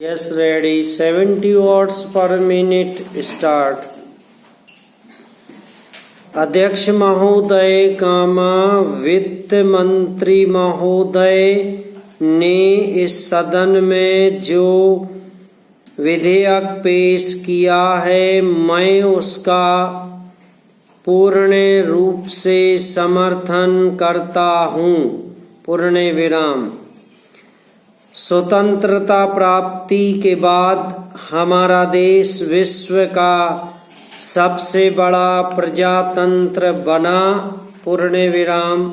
Yes, ready. 70 watts per minute. Start. अध्यक्ष महोदय कामा वित्त मंत्री महोदय ने इस सदन में जो विधेयक पेश किया है, मैं उसका पूर्ण रूप से समर्थन करता हूँ। पूर्ण विराम। स्वतंत्रता प्राप्ति के बाद हमारा देश विश्व का सबसे बड़ा प्रजातंत्र बना। पूर्ण विराम।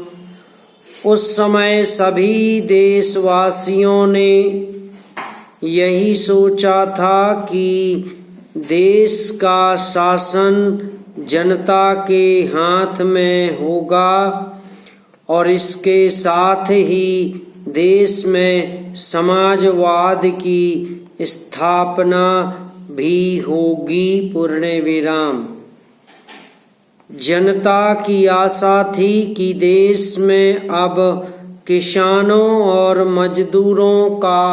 उस समय सभी देशवासियों ने यही सोचा था कि देश का शासन जनता के हाथ में होगा और इसके साथ ही देश में समाजवाद की स्थापना भी होगी। पूर्ण विराम। जनता की आशा थी कि देश में अब किसानों और मजदूरों का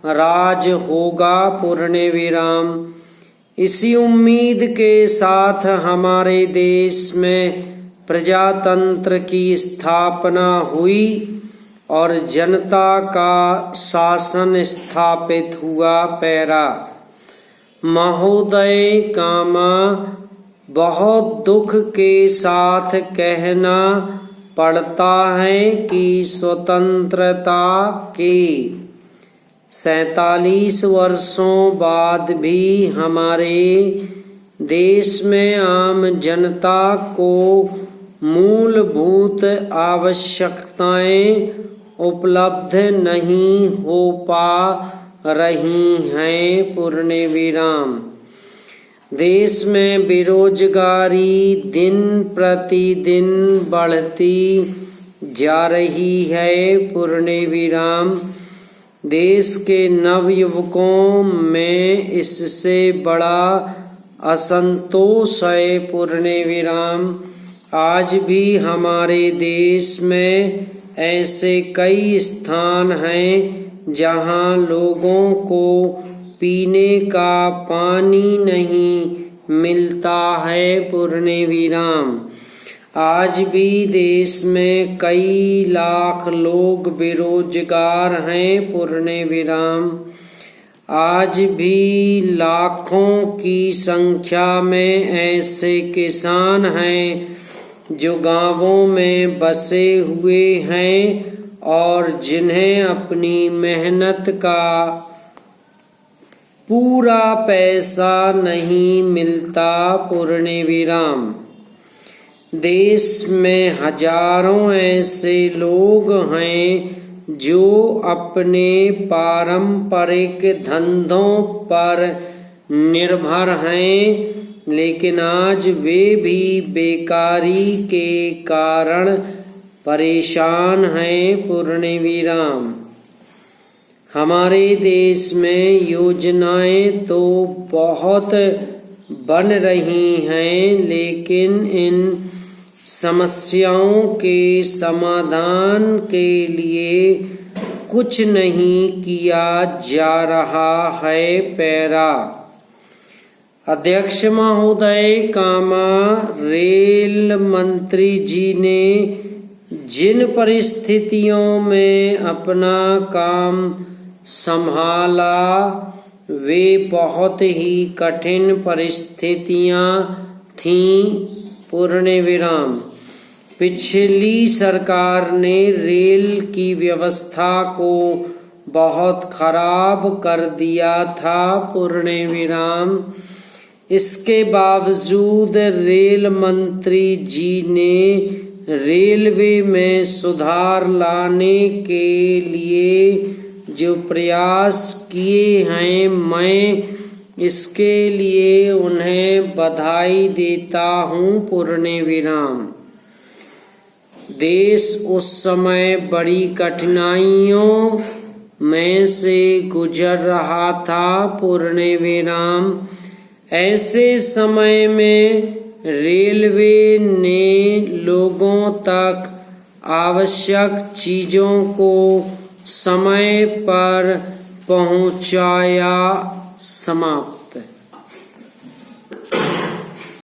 राज होगा। पूर्ण विराम। इसी उम्मीद के साथ हमारे देश में प्रजातंत्र की स्थापना हुई और जनता का शासन स्थापित हुआ। पैरा। महोदय कामा बहुत दुख के साथ कहना पड़ता है कि स्वतंत्रता के 47 वर्षों बाद भी हमारे देश में आम जनता को मूलभूत आवश्यकताएं उपलब्ध नहीं हो पा रही हैं। पूर्ण विराम। देश में बेरोजगारी दिन प्रतिदिन बढ़ती जा रही है। पूर्ण विराम। देश के नवयुवकों में इससे बड़ा असंतोष है। पूर्ण विराम। आज भी हमारे देश में ऐसे कई स्थान हैं जहां लोगों को पीने का पानी नहीं मिलता है। पूर्ण विराम। आज भी देश में कई लाख लोग बेरोजगार हैं। पूर्ण विराम। आज भी लाखों की संख्या में ऐसे किसान हैं जो गांवों में बसे हुए हैं और जिन्हें अपनी मेहनत का पूरा पैसा नहीं मिलता। पूर्ण विराम। देश में हजारों ऐसे लोग हैं जो अपने पारंपरिक धंधों पर निर्भर हैं, लेकिन आज वे भी बेकारी के कारण परेशान हैं। पूर्ण विराम। हमारे देश में योजनाएं तो बहुत बन रही हैं, लेकिन इन समस्याओं के समाधान के लिए कुछ नहीं किया जा रहा है। पैरा। अध्यक्ष महोदय कामा रेल मंत्री जी ने जिन परिस्थितियों में अपना काम संभाला वे बहुत ही कठिन परिस्थितियां थीं। पूर्ण विराम। पिछली सरकार ने रेल की व्यवस्था को बहुत खराब कर दिया था। पूर्ण विराम। इसके बावजूद रेल मंत्री जी ने रेलवे में सुधार लाने के लिए जो प्रयास किए हैं, मैं इसके लिए उन्हें बधाई देता हूँ। पूर्ण विराम। देश उस समय बड़ी कठिनाइयों में से गुजर रहा था। पूर्ण विराम। ऐसे समय में रेलवे ने लोगों तक आवश्यक चीजों को समय पर पहुंचाया। समाप्त।